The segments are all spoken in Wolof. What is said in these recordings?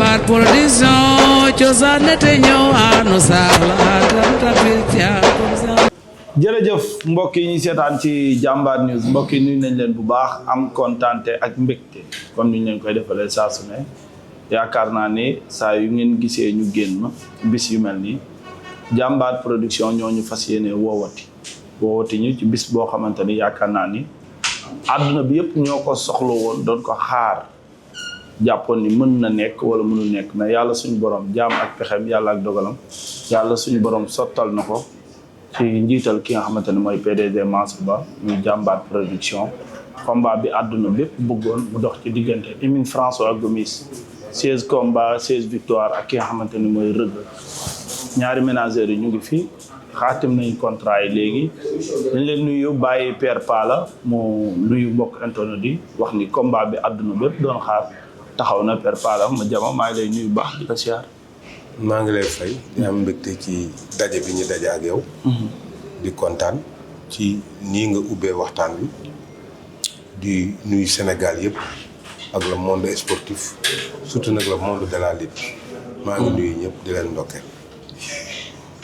Jàmbaar Production cosaan te ñëw ànd jërëjëf mbokk yi ñu seetaan ci Jambar News mbokk yi nuyu nañ leen bu baax am kontaante ak mbégte comme ni ñu leen koy defalee saa su ne yaakaar naa ne saa yu ngeen gisee ñu génn bis yu mel nii Jambar Production ñoo ñu fas yéene woowati ñu ci bis boo xamante ni yaakaar naa ni àdduna bi yëpp ñoo ko soxla woon doon ko xaar jàppoon ni mën na nekk wala mënul nekk mais yàlla suñu borom jaam ak pexem yàlla ak dogalam yàlla suñu borom sottal na ko ci njiital ki nga xamante ne mooy PDG Mansour Ba muy Jambar Production combat bi àdduna bépp bëggoon mu dox ci diggante Emine François Gomis 16 combats 16 victoires ak ki nga xamante ni mooy Reug ñaari ménageurs yi ñu ngi fi xaatim nañ contrat yi léegi dañ leen nuyu bàyyi Père Pala mu nuyu mbokk internet yi wax ni combat bi àdduna bépp doon xaar taxaw na Père Pala ma jama maa ngi lay nuyu baax di la siyaar. maa ngi lay fay di am mbégte ci daje bi ñu daje ak yow. di kontaan ci nii nga ubbee waxtaan wi di nuyu Sénégal yëpp ak le monde sportif surtout nag le monde de la lutte. maa ngi nuyu ñëpp di leen ndokkeel.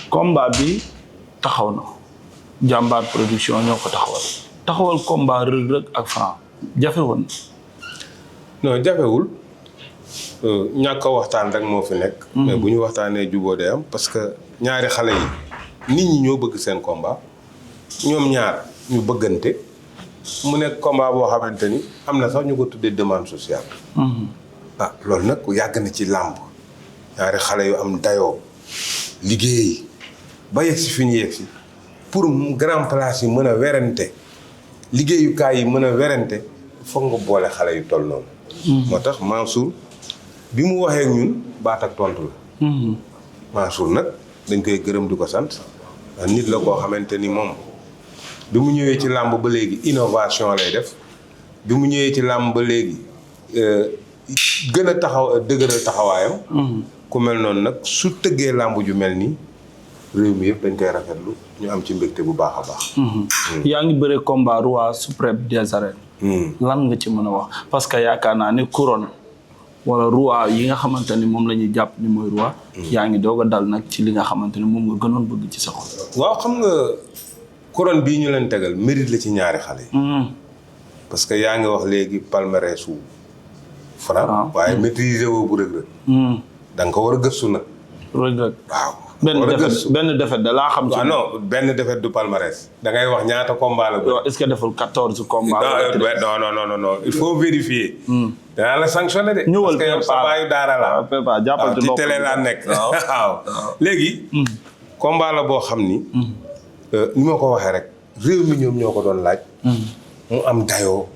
combat bi taxaw na Jambar Production ñoo ko taxawal combat Reug Reug ak Franc jafe woon. non jafewul ñàkk a waxtaan rek moo fi nekk. mais bu ñu waxtaanee jubóo day am parce que ñaari xale yi nit ñi ñoo bëgg seen combat ñoom ñaar ñu bëggante mu nekk combat boo xamante ni am na sax ñu ko tuddee demande sociale. Loolu nag yàgg na ci làmb ñaari xale yu am dayoo liggéey ba yegg si fi ñu yegg si pour grand place yi mën a werante liggéeyukaay yi mën a werante foog nga boole xale yu toll noonu. moo tax Mansour bi mu waxee ak ñun baat ak tontu la. Mansour nag dañ koy gërëm di ko sant nit la koo xamante ni moom bi mu ñëwee ci làmb ba léegi innovation lay def bi mu ñëwee ci làmb ba léegi gën a dëgëral taxawaayam. ku mel noonu nag su tëggee làmb ju mel nii réew mi yëpp dañ koy rafetlu ñu am ci mbégte bu baax a baax. yaa ngi bëre combat roi suprême des arènes. lan nga ci mën a wax parce que yaakaar naa ne couronne wala roi yi nga xamante ni moom la ñuy jàpp ni mooy roi. yaa ngi doog a dal nag ci li nga xamante ni moom nga gënoon bëgg ci sa xol. waaw xam nga couronne bii ñu leen tegal mérite la ci ñaari xale yi. parce que yaa ngi wax léegi palmarès su Franc. waaye maîtriser woo bu Reug Reug. da nga ko war a gëstu nag. Reug Reug waaw. benn défaite da laa xam. non benn défaite du palmarès. da ngay wax ñaata combat la. est-ce que deful 14 combats. non il faut vérifier. danaa la sanctionné de. ñëwal parce que yow sabaayu daara la. waaw jàppal ci ci télé laa nekk. waaw léegi. combat la boo xam ni. ni ma ko waxee rek réew mi ñoom ñoo ko doon laaj. mu am dayoo.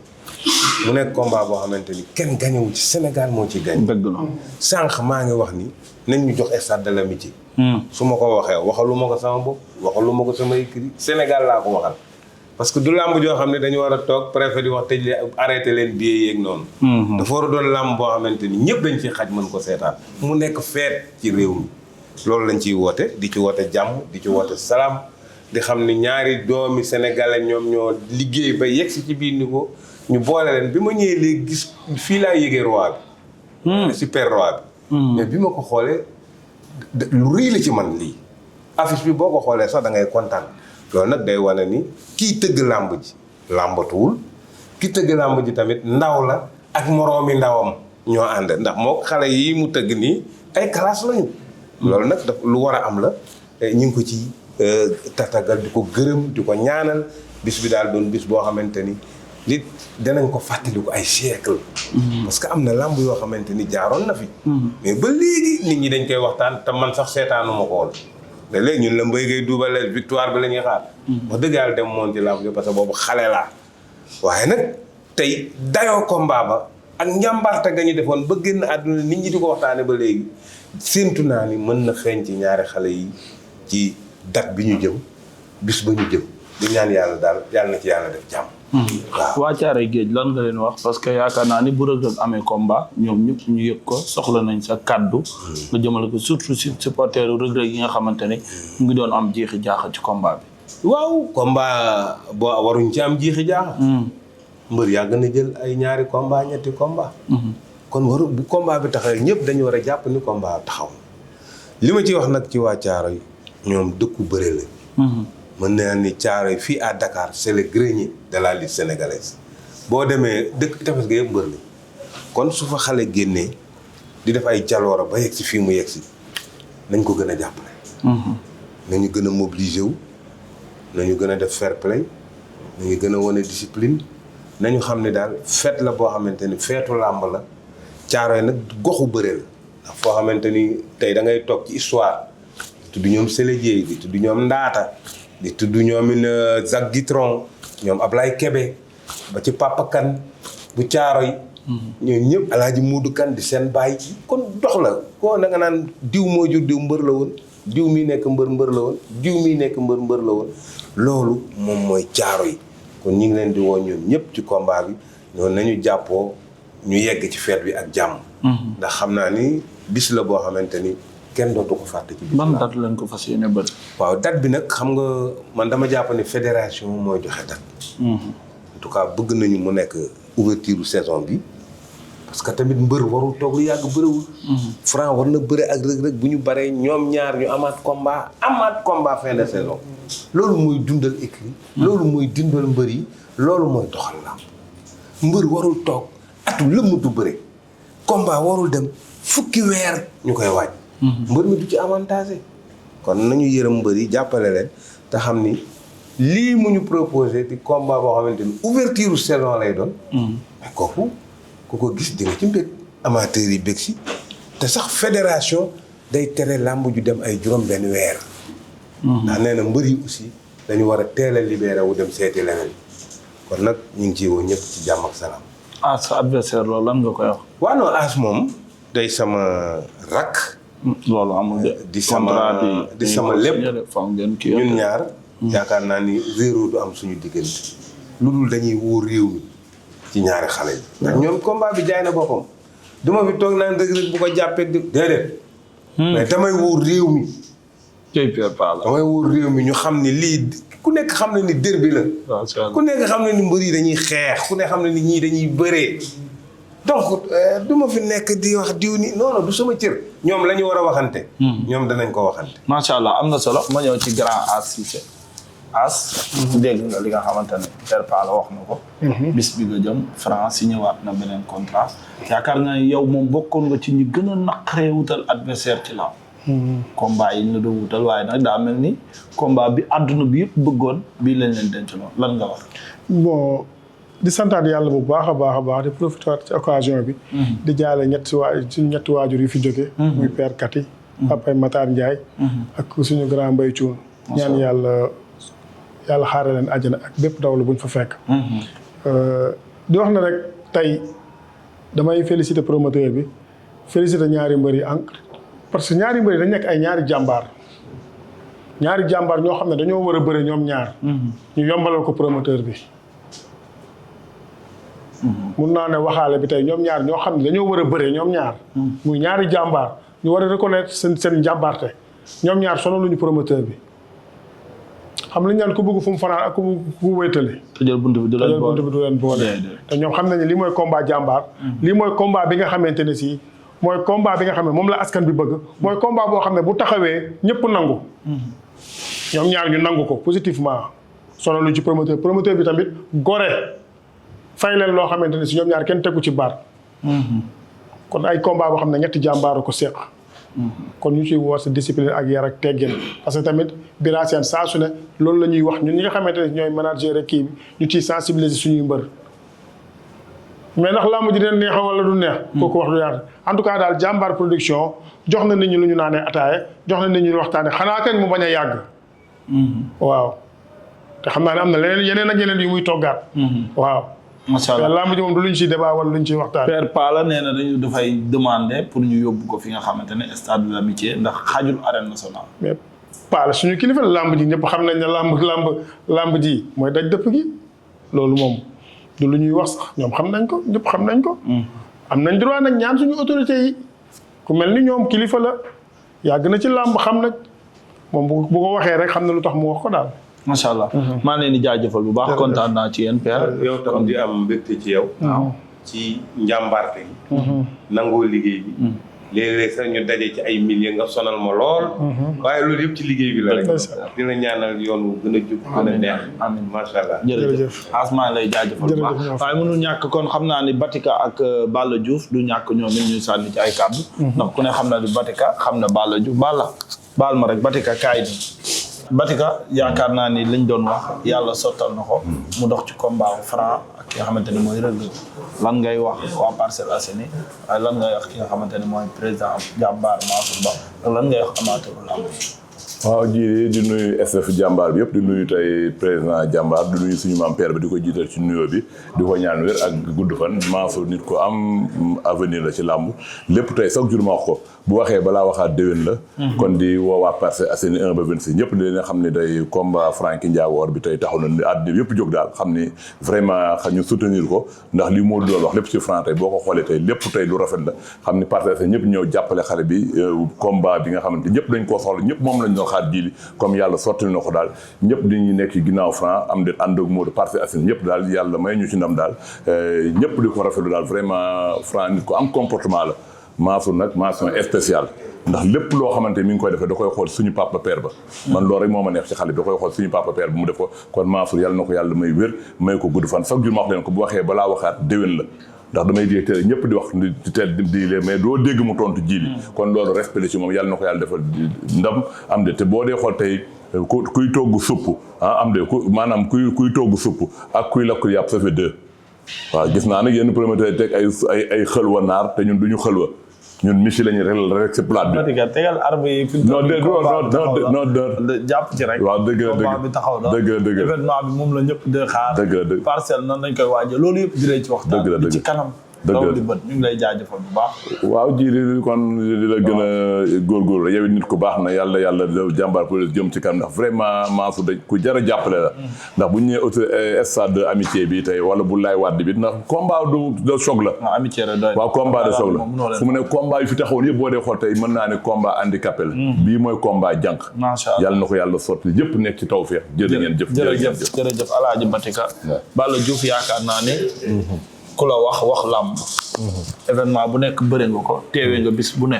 mu nekk combat boo xamante ni kenn gañewu ci Sénégal moo ci gañ. dëgg la sànq maa ngi wax ni nañ ñu jox stade de l'amitié. su ma ko waxee waxalu ma ko sama bopp waxalu ma ko sama écrit Sénégal laa ko waxal. parce que du làmb joo xam ne dañu war a toog préfet di wax tëj leen arrêté leen billet yeeg noonu. dafa war a doon làmb boo xamante ni ñëpp dañ ci xaj mën ko seetaan. mu nekk feet ci réew mi loolu lañ ciy woote di ci woote jàmm di ci woote salaam di xam ni ñaari doomi sénégalais ñoom ñoo liggéey ba yegg si ci biir niveau ñu boole leen bi ma ñëwee léegi gis fii laa yëgee roi bi. super roi bi. mais bi ma ko xoolee lu rëy la ci man lii. affiche bi boo ko xoolee sax da ngay kontaan loolu nag day wane ni kii tëgg làmb ji làmbatuwul kii tëgg làmb ji tamit ndaw la ak moroomi ndawam ñoo ànd ndax moo xale yi mu tëgg nii ay classe lañu. loolu nag daf lu war a am la ñu ngi ko ci tatagal di ko gërëm di ko ñaanal bis bi daal doon bis boo xamante ni. li danañ ko fàttaliku ay siècle parce que am na làmb yoo xamante ni jaaroon na fi. mais ba léegi nit ñi dañ koy waxtaan te man sax seetaanuma ko woon. mais léegi ñun la Mbaye Gueye duubale victoire bi la ñuy xaar. wax dëgg yàlla dem moon ci làmb bi parce que boobu xale laa. waaye nag tey dayoo combat ba ak njàmbaarte ga ñu defoon ba génn àdduna nit ñi di ko waxtaane ba léegi séentu naa ni mën na feeñ ci ñaari xale yi ci date bi ñu jëm bis ba ñu jëm di ñaan yàlla daal yàlla na ci yàlla def jàmm. waa Caaroy Géej lan nga leen wax parce que yaakaar naa ni bu Reug Reug amee combat ñoom ñëpp ñu yëg ko soxla nañ sa kaddu. nga jëmale ko surtout si supporteru Reug Reug yi nga xamante ne mu ngi doon am jiixi jaaxa ci combat bi. waaw combat boo waruñ ci am jiixi jaaxa. mbër yàgg na jël ay ñaari combat ñetti combat. kon waru bu combat bi taxawee ñëpp dañu war a jàpp ni combat taxaw li ma ci wax nag ci waa Thiaroye ñoom dëkku bëre la. mën naa ni Thiaroye fii à Dakar c'est le grenier de la lutte sénégalaise boo demee dëkk tefes ga yëpp mbër la kon su fa xale génnee di def ay jaloora ba yegg si fii mu yegg si nañ ko gën a jàppale. nañu gën a mobiliser wu nañu gën a def fair play nañu gën a wane discipline nañu xam ne daal fête la boo xamante ni feetu làmb la Thiaroye nag goxu bëre la ndax foo xamante ni tey da ngay toog ci histoire di tudd ñoom Sélé Dieye di tudd ñoom Ndaata di tudd ñoomin Jacques Dutronc ñoom Ablaye Kébé ba ci Papa Kane bu Thiaroye ñooñu ñëpp Alaaji Muudu Kan di seen baay kon dox la koo da nga naan diw moo jur diw mbër la woon diw mii nekk mbër la woon diw mii nekk mbër la woon loolu moom mooy Thiaroye kon ñu ngi leen di woo ñoom ñëpp ci combat bi noonu nañu jàppoo ñu yegg ci fête bi ak jàmm ndax xam naa ni bis la boo xamante ni kenn dootu ko fàtte ci bis ban date lañ ko fas yéene bëri waaw date bi nag xam nga man dama jàpp ni fédération mooy joxe date en tout cas bëgg nañu mu nekk ouverture saison bi parce que tamit mbër warul toog lu yàgg bëriwul. Franc war na bëre ak Reug Reug bu ñu baree ñoom ñaar ñu amaat combat fin de saison. loolu mooy dundal écrit. loolu mooy dundal mbër yi loolu mooy doxal làmb mbër warul toog atu lëmm du bëre combat warul dem fukki weer ñu koy waaj. mbër mi du ci avantage. kon nañu yërëm mbër yi jàppale leen te xam ni lii mu ñu proposé di combat boo xamante ni ouverture saison lay doon. mais kooku. ku ko gis di nga ci mbég amateurs yi bég si te sax fédération day tere làmb ju dem ay juróom benn weer ndax nee na mbër yi aussi dañu war a teel a libéré wu dem seeti leneen kon nag ñu ngi ciy woo ñëpp ci jàmm ak salaam. sa adversaire loolu lan nga koy wax. waaw non As moom day sama rakk. loolu amul de. di sama lépp ñun ñaar. yaakaar naa ni réeroo du am suñu diggante. lu dul dañuy wóor réew mi. ci ñaari xale yi. ndax ñoom combat bi jaay na boppam. du ma fi toog naan Reug Reug bu ko jàppee déedéet. mais damay wóor réew mi. damay wóor réew mi ñu xam ni lii ku nekk xam ne ni derby la. ku nekk xam ne ni mbër yi dañuy xeex ku nekk xam ne ni ñii dañuy bëree. donc du ma fi nekk di wax diw ni non du sama cër. ñoom la ñu war a waxante. ñoom danañ ko waxante. macha allah am na solo ma ñëw ci grand As Cissé. As. dégg nga li nga xamante ne Père Palla wax na ko. bis bi nga jëm France si ñëwaat na beneen contrat. yaakaar nga yow moom bokkoon nga ci ñi gën a naqaree wutal adversaire ci laaw. combat yi ñu la doon wutal waaye nag daa mel ni combat bi àdduna bi yëpp bëggoon bii lañ leen denc lool lan nga wax. bon di santaat yàlla bu baax a baax di profiter ci occasion bi. di jaale ñetti waajur yi fi jóge muy Père Kati. Papa Matar Ndiaye. ak suñu grand Mbaye Thioune. ñaan yàlla xaare leen àjjana ak bépp dawlu buñ fa fekk. di wax na rek tey damay féliciter promoteur bi féliciter ñaari mbër yi parce que ñaari mbër yi dañ nekk ay ñaari jàmbaar ñoo xam ne dañoo war a bëre ñoom ñaar. ñu yombalal ko promoteur bi. mun naa ne waxaale bi tey ñoom ñaar ñoo xam ne dañoo war a bëre ñoom ñaar. muy ñaari jàmbaar ñu war a reconnaître seen jàmbaarte ñoom ñaar sonaluñu promoteur bi. xam nañ ñaan ku bëgg fu mu fanaan ak ku wéetale. tëjal buntu bi du leen boole te ñoom xam nañu lii mooy combat jàmbaar. lii mooy combat bi nga xamante ne si mooy combat bi nga xam ne moom la askan bi bëgg. mooy combat boo xam ne bu taxawee ñëpp nangu. ñoom ñaar ñu nangu ko positivement sonaluñ ci promoteur bi tamit gore fay leen loo xamante ne si ñoom ñaar kenn tegu ci baat. kon ay combat boo xam ne ñetti jàmbaaru ko seq. kon ñu ciy woo sa discipline ak yar ak teggin parce que tamit Bira Sène saa su ne loolu la ñuy wax ñun ñi nga xamante ne ñooy manager rek kii bi ñu ciy sensibiliser suñuy mbër. mais ndax làmb ji dina neex wala du neex. kooku wax du yaatu en tout cas daal jàmbaar production jox na nit ñi lu ñu naanee ataaye jox na nit ñi lu waxtaanee xanaa kañ mu bañ a yàgg. waaw te xam naa ne am na leneen yeneen ak yeneen yu muy toggaat. waaw. macha allah làmb ji moom du luñ ciy débat wala luñ ciy waxtaan. Père Palla nee na dañu dafay demander pour ñu yóbbu ko fi nga xamante ne stade de l'amitié ndax xajul arène nationale. mais Palla suñu kilifa làmb ji ñëpp xam nañ ne làmb ji mooy daj dëpp gi loolu moom du lu ñuy wax sax ñoom xam nañ ko ñëpp xam nañ ko. am nañ droit nag ñaan suñu autorité yi ku mel ni ñoom kilifa la yàgg na ci làmb xam nag moom bu ko waxee rek xam na lu tax mu wax ko daal. macha allah maa ngi leen di jaajëfal bu baax kontaan naa ci yéen Père. yow tam di am mbégte ci yow. ci njàmbaarte gi nangoo liggéey bi léeg-léeg sax ñu daje ci ay milliers nga sonal ma lool waaye loolu yëpp ci liggéey bi la rek dina ñaanal yoon wu gën a jub gën a neex amiin macha allah jërëjëf Asma lay jaajëfal bu baax waaye mënul ñàkk kon xam naa ni Batika ak Balla Diouf du ñàkk ñoom it ñuy sànni ci ay kàddu ndax ku ne xam na ni Batika xam na Balla Diouf baal ma rek Batika kaay di Batika yaakaar naa ni liñ doon wax yàlla sottal na ko mu dox ci combat bu Franc ak ki nga xamante ne mooy Reug Reug lan ngay wax waa Parcelles Assainies waaye lan ngay wax ki nga xamante ne mooy président Jàmbaar Mansour Ba lan ngay wax amateuru lamb waaw ji di nuyu SF jàmbaar bi yëpp di nuyu tey président jàmbaar di nuyu suñu maam père bi di ko jiital ci nuyoo bi di ko ñaan wér ak gudd fan Mansour nit ko am avenir la ci làmb lépp tey chaque jour ma wax ko bu waxee balaa waxaat déwén la kon di woowaa Parcelles Assainies 1 ba 26 ñëpp di leen xam ne day combat Franky Ndiagoor bi tey taxaw na ni àddina bi yëpp jóg daal xam ni vraiment xam ñu soutenir ko ndax li moo doon wax lépp ci Franc tey boo ko xoolee tey lépp tey lu rafet la xam ni Parcelles Assainies ñëpp ñëw jàppale xale bi combat bi nga xamante ñëpp dañ koo soxla ñëpp moom lañ xaar jiili comme yàlla sotti na ko daal ñëpp dañuy nekk ci ginnaaw Franc am de ànd ak Modou Parcelles Assainies ñëpp daal yàlla may ñu ci ndam daal ñëpp di ko rafetlu daal vraiment Franc nit ko am comportement la Mansour nag mention spéciale ndax lépp loo xamante mi ngi koy defee da koy xool suñu papa père ba man loolu rek moo ma neex ci xale bi da koy xool suñu papa père ba mu def ko kon Mansour yàlla na ko yàlla may wér may ko gudd fan chaque jour ma wax leen ko bu waxee balaa waxaat déwén la ndax damay dégg teel ñëpp di wax di teel di lee mais doo dégg mu tontu jiili kon loolu respect ci moom yàlla na ko yàlla defal ndam am de te boo dee xool tey kuy togg supp am de maanaam kuy togg supp ak kuy lakk yàpp ça fait deux waaw gis naa nag yenn promoteur teg ay xëlwa naar te ñun duñu xëlwa ñun michi lañu rek ci plate bi. tegal arme yi. non jàpp ci rek. waaw dëgg la combat bi taxaw na dëgg événement bi moom la ñëpp de xaar. dëgg Parcelles nan lañ koy waajal loolu yëpp dinañ ci waxtaan. dëgg ci kanam. dëgg di bët ñu ngi lay jaajëfal bu baax. waaw ji kon di la gën a góorgóorlu yow nit ku baax na yàlla jàmbaar pour jëm ci kanam ndax vraiment Mansour dañ ku jar a jàppale la. ndax bu ñu ñëwee auto stade de amitié bi tey wala bu laay wàdd bi ndax combat de choc la. waaw amitié la doy. waaw combat de choc la fu mu ne combat yu fi taxawoon yëpp boo dee xool tey mën naa ne combat handicapé la. bii mooy combat jànq. macha allah yàlla na ko yàlla sotti yëpp nekk ci tawfeex. jërëjëf Alaaji Batika. Balla Diouf yaakaar naa ne. ku la wax làmb événement bu nekk bëre nga ko teewee nga bis bu ne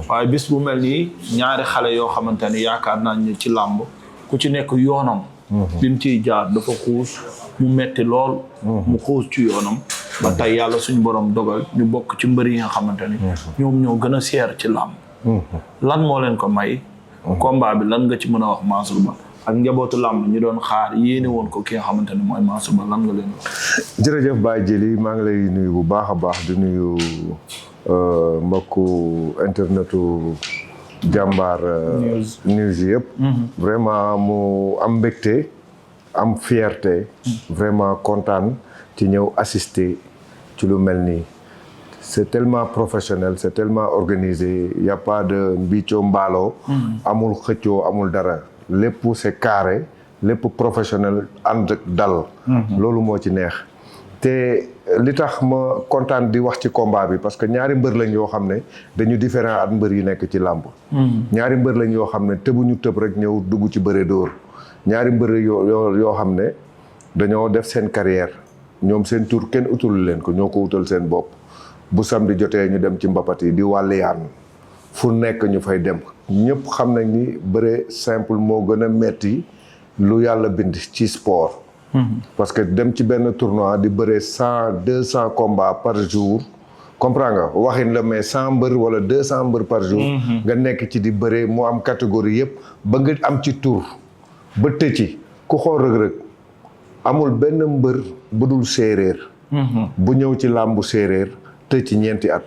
waaye bis bu mel nii ñaari xale yoo xamante ni yaakaar naa ne ci làmb ku ci nekk yoonam bi mu ciy jaar dafa xuus mu metti lool mu xuus ci yoonam ba tey yàlla suñu borom dogal ñu bokk ci mbër yi nga xamante ni ñoom ñoo gën a seer ci làmb lan moo leen ko may combat bi lan nga ci mën a wax Mansour Ba ak njabootu làmb ñu doon xaar yéene woon ko ki nga xamante ne mooy Mansour Ba lan nga leen wax. jërëjëf Baye Djily maa ngi lay nuyu bu baax a baax di nuyu mbokku internetu jàmbaar news yëpp. vraiment mu am mbégte am fierté. vraiment kontaan ci ñëw assister ci lu mel nii. c'est tellement professionnel c'est tellement organisé y a pas de mbiccoo mbaaloo. amul xëccoo amul dara. lépp c'est carré lépp professionnel ànd ak dal. loolu moo ci neex. te li tax ma kontaan di wax ci combat bi parce que ñaari mbër lañ yoo xam ne dañu différent at mbër yi nekk ci làmb. ñaari mbër lañ yoo xam ne tëbuñu tëb rek ñëw dugg ci bëre dóor. ñaari mbër yoo xam ne dañoo def seen carrière ñoom seen tur kenn utul leen ko ñoo ko utal seen bopp. bu samedi jotee ñu dem ci mbapat yi di wàlliyaan fu nekk ñu fay dem. ñëpp xam nañ ni bëre simple moo gën a metti lu yàlla bind ci sport. parce que dem ci benn tournoi di bëre 100-200 combats par jour. comprends nga waxin la mais 100 mbër wala 200 mbër par jour. nga nekk ci di bëre mu am catégorie yëpp ba nga am ci tour ba tëcci ku xool Reug Reug amul benn mbër bu dul séeréer. bu ñëw ci làmbu séeréer tëcci ñeenti at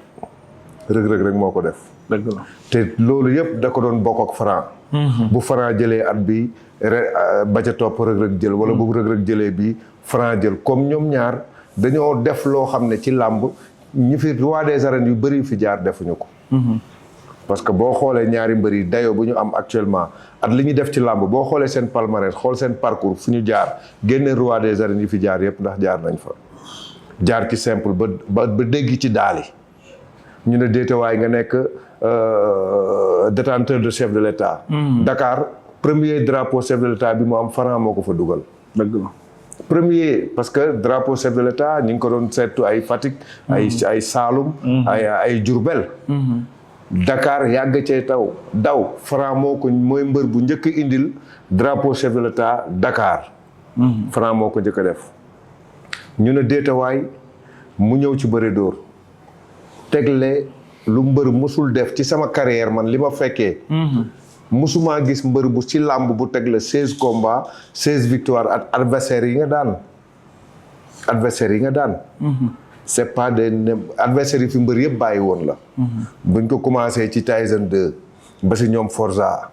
Reug Reug rek moo ko def. dëgg la te loolu yëpp da ko doon bokk ak Franc. bu Franc jëlee at bi ba ca topp Reug Reug jël wala bu Reug Reug jëlee bi Franc jël comme ñoom ñaar dañoo def loo xam ne ci làmb ñi fi roi des arènes yu bëri fi jaar defuñu ko. parce que boo xoolee ñaari mbër yi dayoo bu ñu am actuellement at li ñu def ci làmb boo xoolee seen palmarès xool seen parcours fu ñu jaar génne roi des arènes yi fi jaar yëpp ndax jaar nañ fa. jaar ci simple ba dégg ci daali ñu ne déetawaay nga nekk détenteur de chef de l'État. Dakar premier drapeau chef de l'État bi mu am Franc moo ko fa dugal. dëgg la premier parce que drapeau chef de l'État ñu ngi ko doon seetu ay Fatick ay Saloum ay Diourbel Dakar yàgg cee daw Franc mooy mbër bu njëkk indil drapeau chef de l'État Dakar Franc moo ko njëkk a def ñu ne déetawaay mu ñëw ci bëre dóor tegle lu mbër musul def ci sama carrière man li ma fekkee musuma gis mbër bu ci làmb bu tegle 16 combats 16 victoires ak adversaires yi nga daan c'est pas des adversaires yi fi mbër yëpp bàyyi woon la buñ ko commencé ci Tyson 2 ba ci ñoom Forza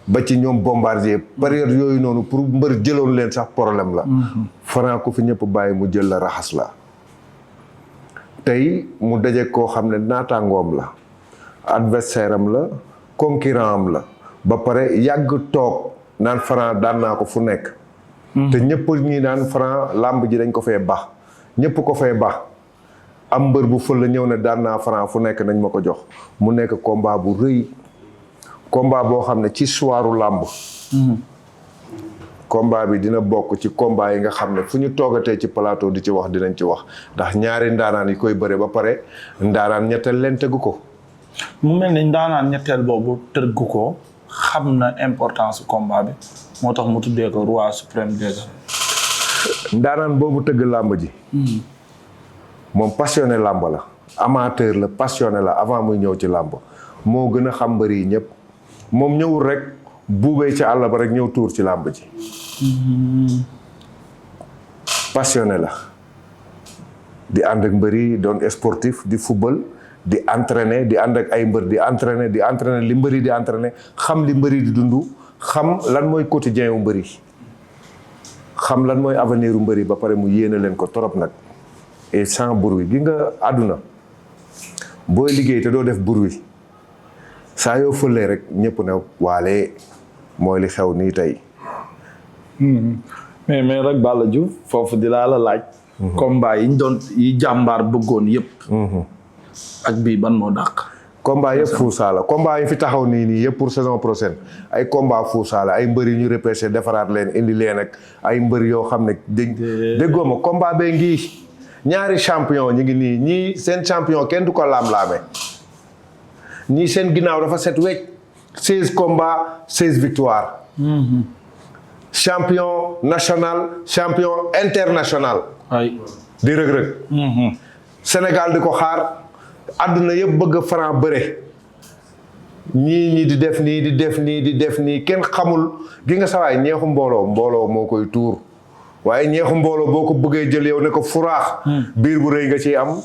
ba ci ñoom Bombardier période yooyu noonu pour mbër jëloon leen sax problème la Franc ku fi ñëpp bàyyi mu jël la raxas la tey mu daje koo xam ne naataangoom la adversaire am la concurrent am la ba pare yàgg toog naan Franc daan naa ko fu nekk te ñëpp ñi naan Franc làmb ji dañ ko fee baax ñëpp ko fee baax am mbër bu fël la ñëw ne daan naa Franc fu nekk nañ ma ko jox mu nekk combat bu rëy combat boo xam ne ci soiru làmb combat bi dina bokk ci combat yi nga xam ne fu ñu toogatee ci plateau di ci wax dinañ ci wax ndax ñaari ndaanaan yi koy bëre ba pare ndaanaan ñetteel leen tegu ko mu mel ni ndaanaan ñetteel boobu tëggu ko xam na importance combat bi moo tax mu tuddee ko roi suprême des arènes. ndaanaan boobu tëgg làmb ji moom passionné làmb la amateur la passionné la avant muy ñëw ci làmb moo gën a xam mbër yi ñëpp moom ñëwul rek buubee ci àll ba rek ñëw tuur ci làmb ji passionné la di ànd ak mbër yi doon sportif di football di entraîner di ànd ak ay mbër di entraîner li mbër yi di entraîner xam li mbër yi di dund xam lan mooy quotidien wu mbër yi xam lan mooy avenir u mbër yi ba pare mu yéene leen ko torop nag et sans bruit gi nga àdduna booy liggéey te doo def bruit saa yoo fëlee rek ñëpp ne waale mooy li xew nii tey mais rek Balla Diouf foofu di laa la laaj combat yi ñu doon yi jàmbaar bëggoon yëpp ak bii ban moo dàq combat yëpp fuusaa la combat yi fi taxaw nii yëpp pour saison prochaine ay combat fuusaa la ay mbër yi ñu repêché defaraat leen indi leen ak ay mbër yoo xam ne déggoo ma combat bee ngi ñaari champion ñi ngi nii ñii seen champion kenn du ko laam-laame ñii seen ginnaaw dafa set wecc 16 combats 16 victoires champion national champion international di rëg-rëg Sénégal di ko xaar àdduna yëpp bëgg Franc bëre ñii di def nii kenn xamul gi nga sawaay ñeexu mbooloo moo koy tuur waaye ñeexu mbooloo boo ko bëggee jël yow ne ko furaax biir bu rëy nga ciy am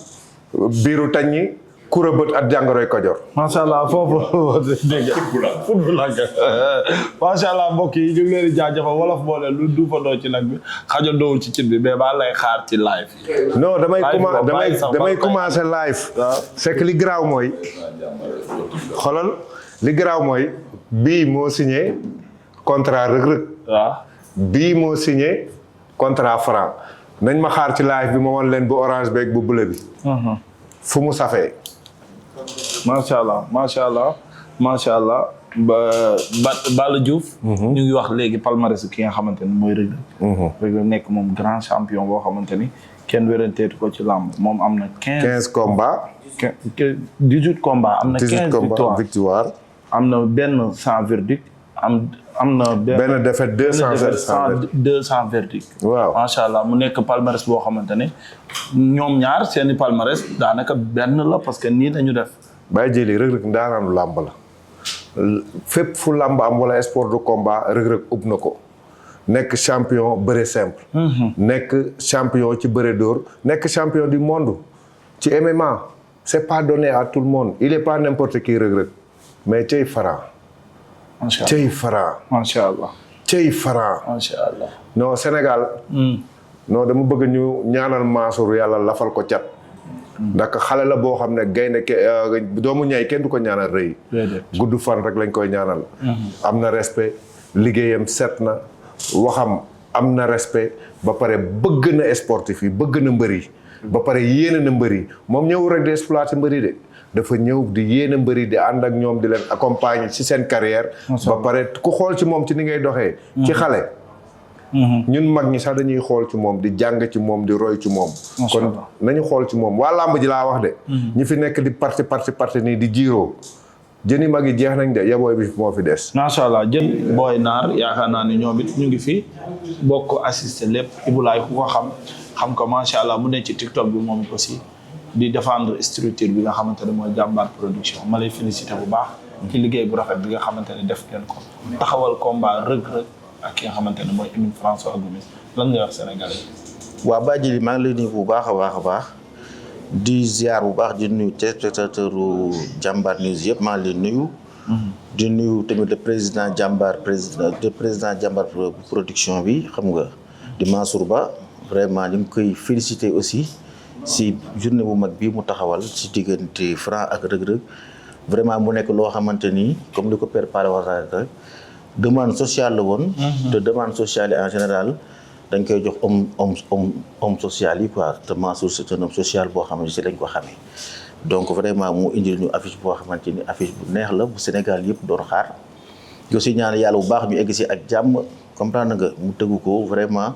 biiru taññi kura bët ak jàngoroy Kajoor macha allah foofu dégg football macha allah mbokk yi ñu ngi leen di jaajëfal wolof boole lu duufandoo ci nag bi xajal doowul ci cin bi mais ba lay xaar ci live non damay commencer live c'est que li garaaw mooy xoolal li garaaw mooy bii moo signé contrat rëg-rëg waaw bii moo signé contrat Franc nañ ma xaar ci live bi ma wan leen bu orange beeg bu bleu bi fu mu safee macha allah Balla Diouf ñu ngi wax léegi palmarès ki nga xamante ni mooy Reug Reug nekk moom grand champion boo xamante ni kenn wéranteetu ko ci làmb moom am na 15 combats 18 combats am na 15 victoire am na benn sans verdict am na benn défaite 200 verdict waaw macha allah mu nekk palmarès boo xamante ne ñoom ñaar seeni palmarès daanaka benn la parce que nii dañu def bàyyi jëli Reug Reug ndaanaanu làmb la fépp fu làmb am wala sport de combat Reug Reug ub na ko nekk champion bëre simple nekk champion ci bëre dóor nekk champion du monde ci MMA c'est pas donné à tout le monde il est pas n'importe qui Reug Reug mais cey Franc cey Franc macha allah cey Franc macha allah non Sénégal non dama bëgg ñu ñaanal Mansour yàlla lafal ko cat ndax xale la boo xam ne gaynde doomu ñay kenn du ko ñaanal rëy gudd fan rek lañ koy ñaanal am na respect liggéeyam set na waxam am na respect ba pare bëgg na sportif yi bëgg na mbër yi ba pare yéene na mbër yi moom ñëwul rek di exploiter mbër yi de dafa ñëw di yéene mbër yi di ànd ak ñoom di leen accompagner ci seen carrière ba pare ku xool ci moom ci ni ngay doxee ci xale ñun mag ñi sax dañuy xool ci moom di jàng ci moom di roy ci moom kon nañu xool ci moom waa làmb ji laa wax de ñi fi nekk di parti nii di jiiroo jëni mag yi jeex nañ de yabooy bi moo fi des macha allah jën booy naar yaakaar naa ni ñoom it ñu ngi fi bokk assister lépp Ibulaay ku ko xam ko macha allah mu ne ci TikTok bi moom aussi di défendre structure bi nga xamante ne mooy jàmbaar production ma lay félicité bu baax ci liggéey bu rafet bi nga xamante ne def ngeen ko taxawal combat rëg-rëg ak ki nga xamante ne mooy Emile François Gomis lan ngay wax sénégalais waa Badji maa ngi lay nuyu bu baax a baax di ziar bu baax di nuyu téléspectateur Jambar News yëpp maa ngi lay nuyu di nuyu tamit le président Jambar production bi xam nga di Mansour Ba vraiment ñu ngi koy féliciter aussi si journée bu mag bii mu taxawal si diggante Franc ak rëg-rëg vraiment mu nekk loo xamante ni comme li ko père Pala waxee rek demande sociale la woon te demande sociale yi en général dañ koy jox homme social yi quoi te Mansour c'est un homme social boo xamante si lañ ko xamee donc vraiment mu indil ñu affiche boo xamante ni affiche bu neex la bu Sénégal yëpp doon xaar yo si ñaan yàlla bu baax ñu egg si ak jàmm comprendre nga mu tëggu ko vraiment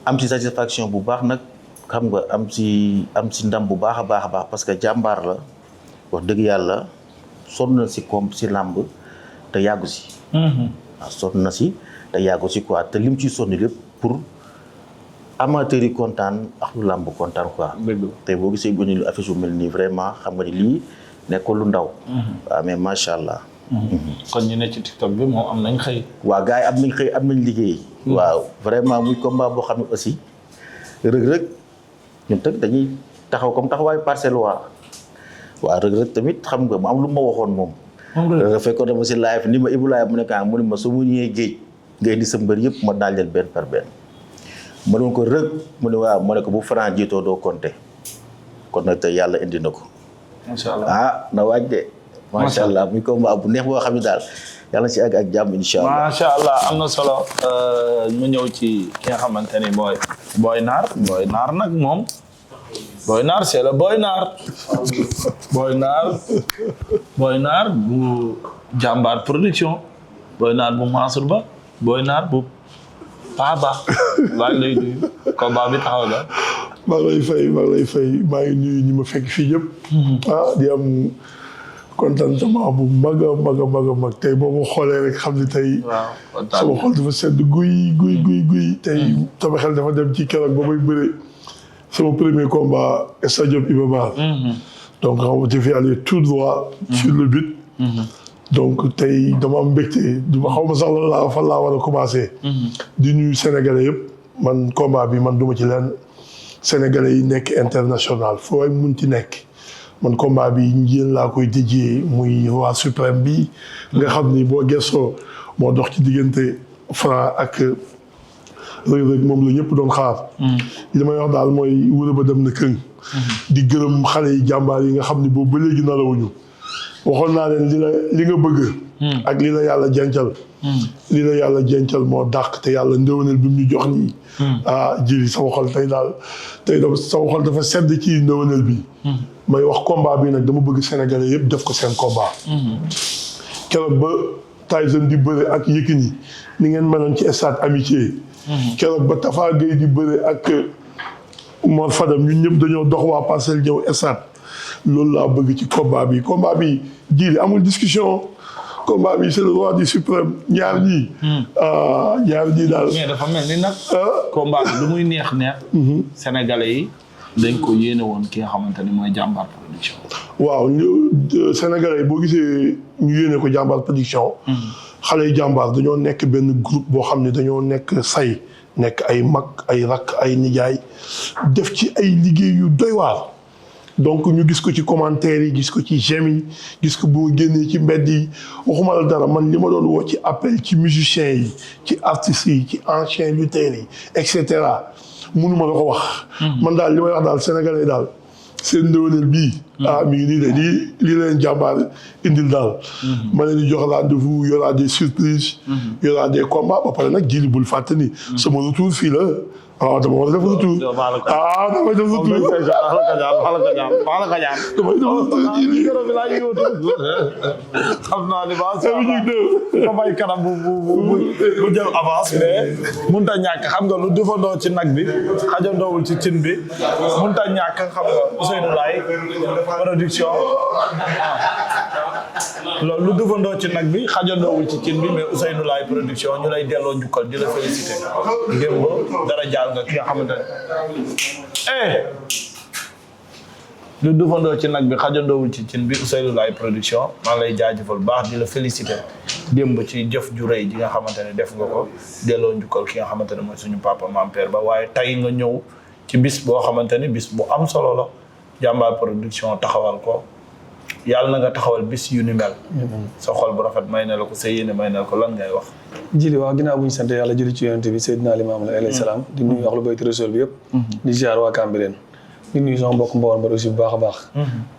am ci satisfaction bu baax nag xam nga am si ndam bu baax a baax parce que jàmbaar la wax dëgg yàlla sonn na si si làmb te yàggu si waaw sonn na si te yàggu si quoi te lim ciy sonn lépp pour amateurs yi kontaan ak lu làmb kontaan quoi te boo gisee bu ñu affiche bu mel nii vraiment xam nga ni lii nekkul lu ndaw waaw mais macha allah kon ñu ne ci TikTok bi moom am nañ xëy waaw gars yi am nañ xëy am nañ liggéey waaw vraiment muy combat boo xam ne aussi rëg-rëg ñun teg dañuy taxaw comme taxawaayu Parcelles waa rëg-rëg tamit xam nga mu am lu ma waxoon moom fekkoon dama si live ni ma Ibulaay mu nekk mu ne ma su mu ñëwee géej ngay di sa mbër yëpp ma daal leen benn par benn ma doon ko rëg mu ne waaw ma ne ko bu Franc jiitoo doo compter kon nag tey yàlla indi na ko macha allah na waaj de macha allah muy combat bu neex boo xam ne daal yàlla si ak jàmm incha allah macha allah am na solo mu ñëw ci ki nga xamante ni mooy booy naar nag moom booy naar c'est le booy naar bu jàmbaar production booy naar bu Mansour Ba booy naar bu Paba laaj lay nuyu combat bi taxaw la maa ngi lay fay maa ngi nuyu ñi ma fekk fii yëpp di am contentement bu mag a mag tey boo ma xoolee rek xam ni tey sama xol dafa sedd guy tey sama xel dafa dem ci keroog ba may bëre sama premier combat stade Iba Mar donc xam nga je vais aller tout droit sur le but donc tey dama am mbégte duma xaw ma sax fan laa war a commencer di nuyu sénégalais yëpp man combat bi man duma ci leen sénégalais yi nekk international foo ay mun ci nekk man combat bi yéen laa koy dédié muy roi suprême bi nga xam ni boo gëstoo moo dox ci diggante Franc ak rëg-rëg moom la ñëpp doon xaar li may wax daal mooy wura ba dem na këng di gërëm xale yi jàmbaar yi nga xam ni boobu ba léegi nalawuñu waxoon naa leen li nga bëgg ak li la yàlla jencal moo dàq te yàlla ndëwanal bi mu ñu jox nii jiri sama xol tey sama xol dafa sedd ci ndëwanal bi may wax combat bi nag dama bëgg sénégalais yëpp def ko seen combat keroog ba Tyson di bëre ak Yékini ni ngeen meloon ci stade amitié keroog ba Tafa Gueye di bëre ak Mor Fadam ñun ñëpp dañoo dox waa Parcelles ñëw stade loolu laa bëgg ci combat bi jili amul discussion combat bi c'est le roi du suprême ñaar ñii daal mais dafa mel ni nag combat bi lu muy neex sénégalais yi dañ ko yéene woon ki nga xamante ni mooy jàmbaar production waaw sénégalais yi boo gisee ñu yéene ko jàmbaar production xale yi jàmbaar dañoo nekk benn groupe boo xam ne dañoo nekk nekk ay mag ay rakk ay nijaay def ci ay liggéey yu doy waar donc ñu gis ko ci commentaire yi gis ko ci j'aime yi gis ko bu génnee ci mbedd yi waxuma la dara man li ma doon woo ci appel ci musiciens yi ci artistes yi ci anciens lutteurs yi et cetera mënuma la ko wax man daal li may wax daal sénégalais daal seen ndëwëneel bii mi ngi nii de lii leen jàmbaar indil daal. ma leen di jox rendez-vous y aura des surprises. y aura des combats ba pare nag jili bul fàtte ni. sama retour fii la. dama war a def retour. damay def retour. xam naa ne ba may kanam bu jël avance mais mënut a ñàkk xam nga lu defandoo ci nag bi xajandoowul ci cin bi mënut a ñàkk xam nga Ousseynou Laye production loolu lu defandoo ci nag bi xajandoowul ci cin bi mais Ousseynou Laye production ñu lay delloo njukkal di la félicité démb dara jaal nga ki nga xamante ne lu defandoo ci nag bi xajandoowul ci cin bi Ousseynou Laye production maa ngi lay jaajëfal baax di la félicité démb ci jëf ju rëy ji nga xamante ne def nga ko delloo njukkal ki nga xamante ne mooy suñu papa maam père ba waaye tey nga ñëw ci bis boo xamante ne bis bu am solo la jàmbaar production taxawal ko yàlla na nga taxawal bis yu ni mel. sa xol bu rafet may na la ko sa yéene may na la ko lan ngay wax. jili waaw ginnaaw bu ñu sant yàlla jëli ci yonent bi Seydina Limaamu alayhi salaam di nuyu wax lu bayti Rasuul bi yëpp. di ziar waa Cambérène di nuyu sama mbokk Mbawar Mbawar aussi bu baax a baax.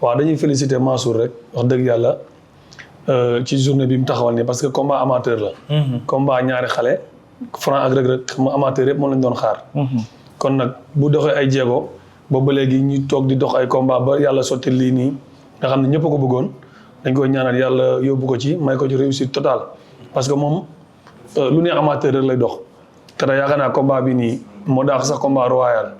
waaw dañuy féliciter Mansour rek wax dëgg yàlla ci journée bi mu taxawal nii parce que combat amateur la. combat ñaari xale Franc ak Reug Reug xam nga amateur yëpp moom lañ doon xaar. kon nag bu doxee ay jéego boobu ba léegi ñu toog di dox ay combat ba yàlla sotti lii nii nga xam ne ñëpp ko bëggoon dañ koy ñaanal yàlla yóbbu ko ci may ko ci réussite totale parce que moom lu ne amateur rek lay dox te da yaakaar naa combat bi nii moo daax sax combat royal.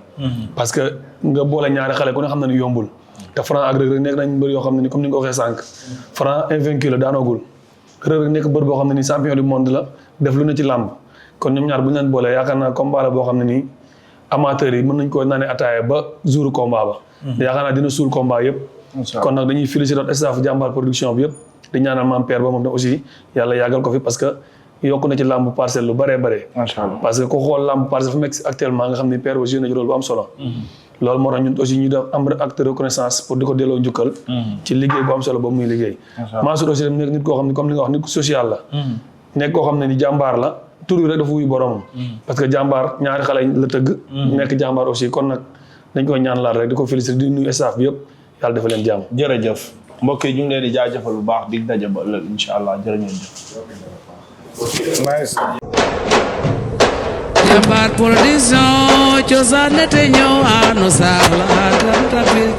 parce que nga boole ñaari xale ku ne xam na ni yombul te Franc ak Reug Reug nekk nañ mbër yoo xam ne ni comme ni nga ko waxee sànq Franc invaincu la daanoogul Reug Reug nekk mbër boo xam ne ni champion du monde la def lu ne ci làmb kon ñoom ñaar bu ñu leen boolee yaakaar naa combat la boo xam ne nii amateurs yi mën nañ koo naanee ataaya ba jour combat ba yaakaar naa dina suul combat yëpp kon nag dañuy féliciter staff jàmbaar production bi yëpp di ñaanal maam père ba moom tam aussi yàlla yàggal ko fi parce que yokk na ci làmb parcelle lu bëree bëri parce que ku xool làmb parcelle fu nekk actuellement nga xam ne père ba joué na ci rôle bu am solo loolu moo tax ñun aussi ñu def am acte de reconnaissance pour di ko delloo njukkal ci liggéey bu am solo boobu muy liggéey Mansour aussi nekk nit koo xam ne comme li nga wax nit ku social la nekk koo xam ne ni jàmbaar la tur yi rek dafa wuy boromam parce que jàmbaar ñaari xale la tëgg nekk jàmbaar aussi kon nag dañ koy ñaan laal rek di ko féliciter di nuyu staff bi yëpp yàlla dafa leen jàmm jërëjëf mbokk yi ñu ngi leen di jaajëfal bu baax dig daje ba ëllëg incha allah jërë ngeen jëf Jàmbaar production cosaan te ñëw anu saala tan tapil